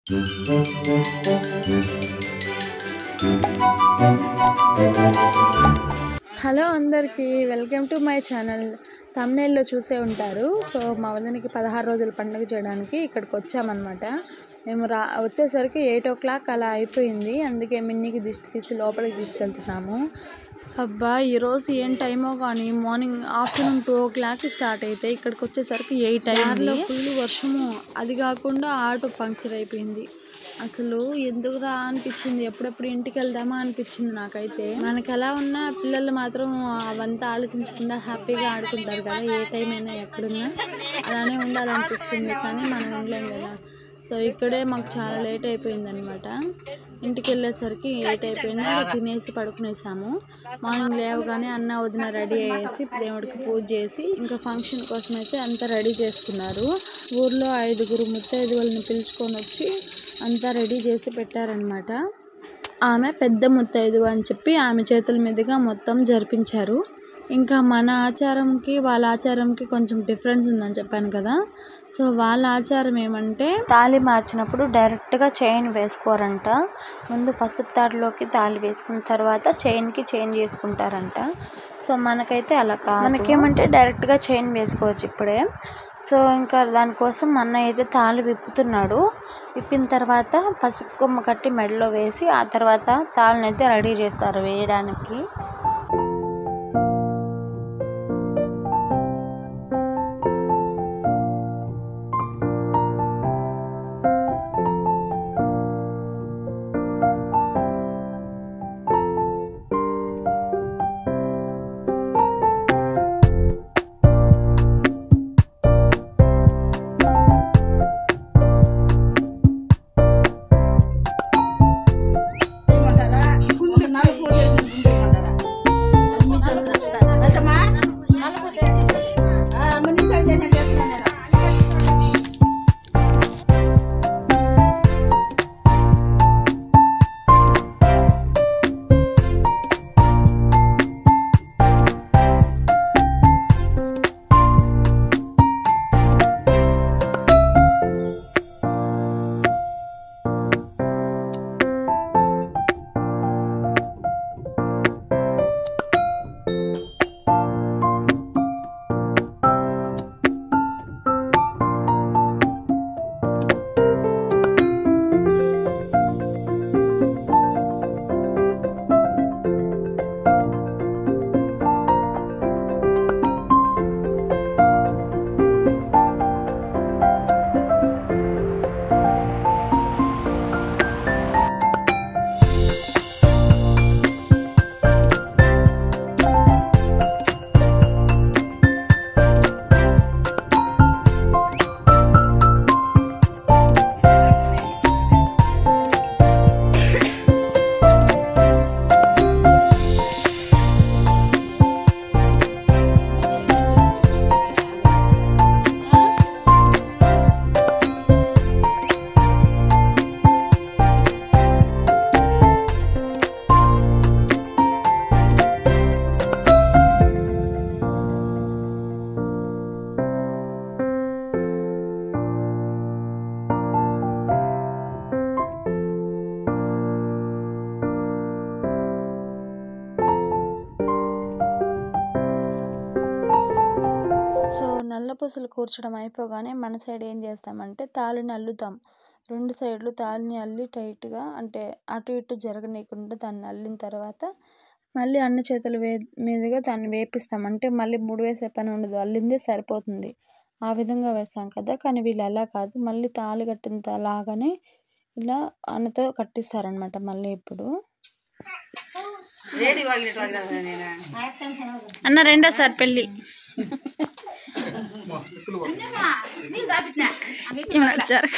Hello అందరికీ welcome to my channel. థంబ్నెయిల్లో చూసే ఉంటారు. సో మా వదినకి 16 రోజుల పండుగ చేయడానికి ఇక్కడికి వచ్చామన్నమాట. మేము వచ్చేసరికి 8 o'clock అలా అయిపోయింది. అందుకే మిన్నీకి దిష్టి తీసి లోపలికి తీసుకెళ్తున్నాము. అబ్బా ఈరోజు ఏం టైమో కానీ మార్నింగ్ ఆఫ్టర్నూన్ 2 o'clock స్టార్ట్ అయితే ఇక్కడికి వచ్చేసరికి 8 అయింది. ఫుల్ వర్షము, అది కాకుండా ఆటో పంక్చర్ అయిపోయింది. అసలు ఎందుకురా అనిపించింది, ఎప్పుడెప్పుడు ఇంటికి వెళ్దామా అనిపించింది నాకైతే. మనకు ఎలా ఉన్నా పిల్లలు మాత్రం అవంతా ఆలోచించకుండా హ్యాపీగా ఆడుకుంటారు కదా, ఏ టైం అయినా ఎక్కడున్నా అలానే ఉండాలనిపిస్తుంది. కానీ మనం ఉండలేం కదా. సో ఇక్కడే మాకు చాలా లేట్ అయిపోయింది అనమాట. ఇంటికి వెళ్ళేసరికి 8 అయిపోయింది. తినేసి పడుకునేసాము. మార్నింగ్ లేవగానే అన్న వదిన రెడీ అయ్యేసి దేవుడికి పూజ చేసి ఇంకా ఫంక్షన్ కోసం అయితే అంతా రెడీ చేసుకున్నారు. ఊర్లో 5 ముత్తైదువులను పిలుచుకొని వచ్చి అంతా రెడీ చేసి పెట్టారనమాట. ఆమె పెద్ద ముత్తైదువు అని చెప్పి ఆమె చేతుల మీదుగా మొత్తం జరిపించారు. ఇంకా మన ఆచారంకి వాళ్ళ ఆచారంకి కొంచెం డిఫరెన్స్ ఉందని చెప్పాను కదా. సో వాళ్ళ ఆచారం ఏమంటే తాళి మార్చినప్పుడు డైరెక్ట్గా చైన్ వేసుకోరంట. ముందు పసుపు తాడులోకి తాళి వేసుకున్న తర్వాత చైన్కి చైన్ చేసుకుంటారంట. సో మనకైతే అలా కాదు, మనకేమంటే డైరెక్ట్గా చైన్ వేసుకోవచ్చు ఇప్పుడే. సో ఇంకా దానికోసం అన్నయ్య అయితే తాళి విప్పుతున్నాడు. విప్పిన తర్వాత పసుపు కొమ్మ కట్టి మెడలో వేసి ఆ తర్వాత తాళిని అయితే రెడీ చేస్తారు వేయడానికి. సో నల్ల పూసలు కూర్చడం అయిపోగానే మన సైడ్ ఏం చేస్తామంటే తాళిని అల్లుతాం. 2 సైడ్లు తాళిని అల్లి టైట్గా, అంటే అటు ఇటు జరగనీయకుండా దాన్ని అల్లిన తర్వాత మళ్ళీ అన్న చేతుల మీదుగా దాన్ని వేపిస్తాం. అంటే మళ్ళీ 3 వేసే పని ఉండదు, అల్లిందే సరిపోతుంది. ఆ విధంగా వేస్తాం కదా. కానీ వీళ్ళు అలా కాదు, మళ్ళీ తాళి కట్టిన లాగానే ఇలా అన్నతో కట్టిస్తారనమాట. మళ్ళీ ఇప్పుడు అన్న రెండోసారి పెళ్ళి జరగ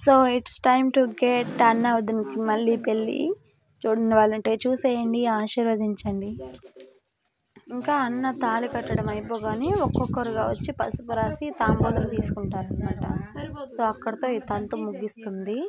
so it's time to get అన్న వదినకి మళ్ళీ పెళ్ళి. చూడండి వాళ్ళంటే చూసేయండి, ఆశీర్వదించండి. ఇంకా అన్న తాళి కట్టడం అయిపోగానే ఒక్కొక్కరుగా వచ్చి పసుపు రాసి తాంబూలం తీసుకుంటారనమాట. సో అక్కడితో ఈ తంతు ముగిస్తుంది.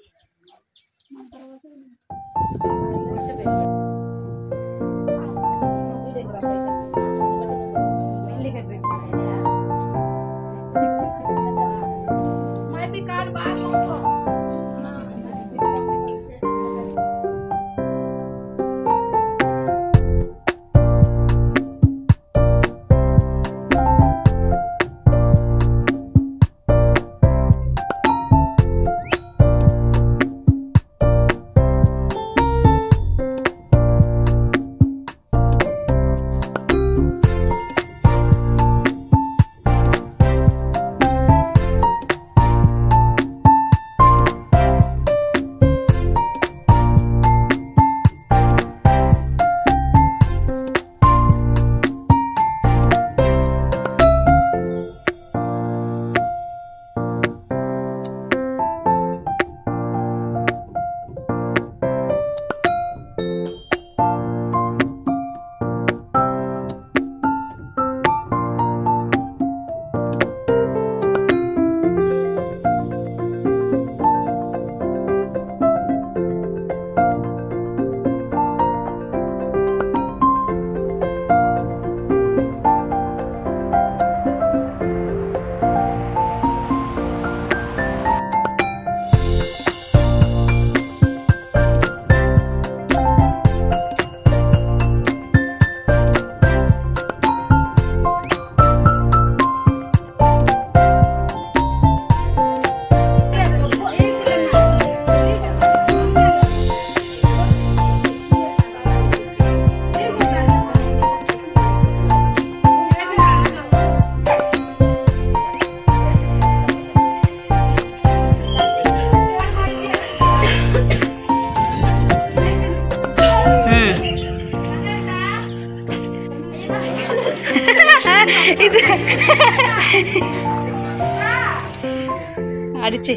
అడిచి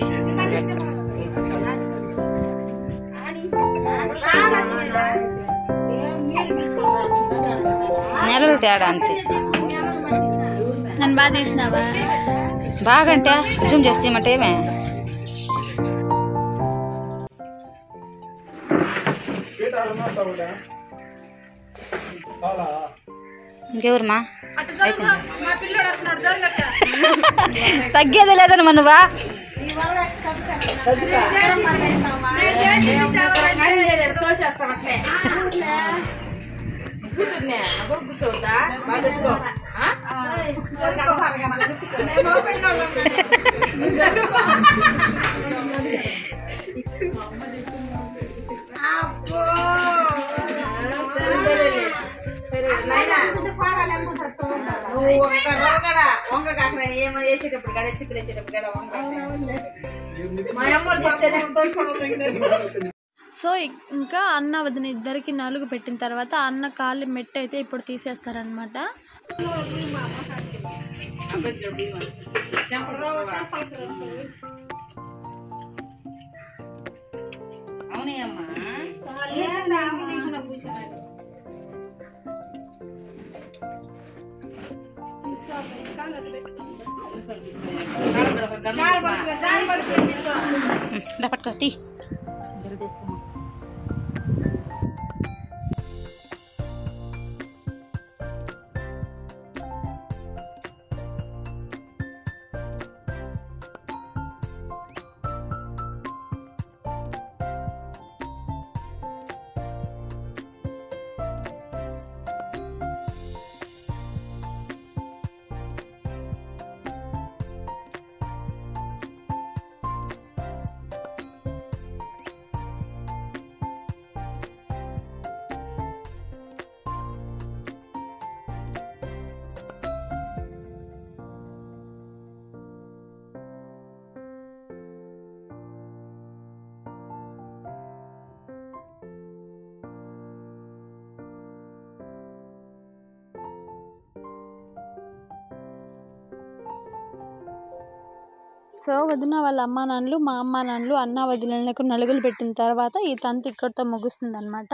నెలలు తేడా అంతే. నన్ను బాగా తీసినావా? బాగంటే జూమ్ చేస్తే ఏమే ఇంకెవరుమా తగ్గేది లేదని మనవా కూర్చోవద్దా వేసేటప్పుడు కదా చిక్కులు వేసేటప్పుడు కదా సో ఇంకా అన్న వదిన ఇద్దరికి నలుగు పెట్టిన తర్వాత అన్న కాళ్ళు మెట్టు అయితే ఇప్పుడు తీసేస్తారనమాట. పట్టుకో సో వదిన వాళ్ళ అమ్మా నాన్నలు, మా అమ్మా నాన్నలు, అన్న వదినలకు నలుగులు పెట్టిన తర్వాత ఈ తంతు ఇక్కడితో ముగుస్తుంది అనమాట.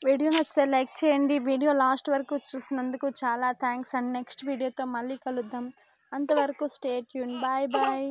వీడియో నచ్చితే లైక్ చేయండి. వీడియో లాస్ట్ వరకు చూసినందుకు చాలా థ్యాంక్స్ అండ్ నెక్స్ట్ వీడియోతో మళ్ళీ కలుద్దాం. అంతవరకు స్టే ట్యూన్. Bye bye.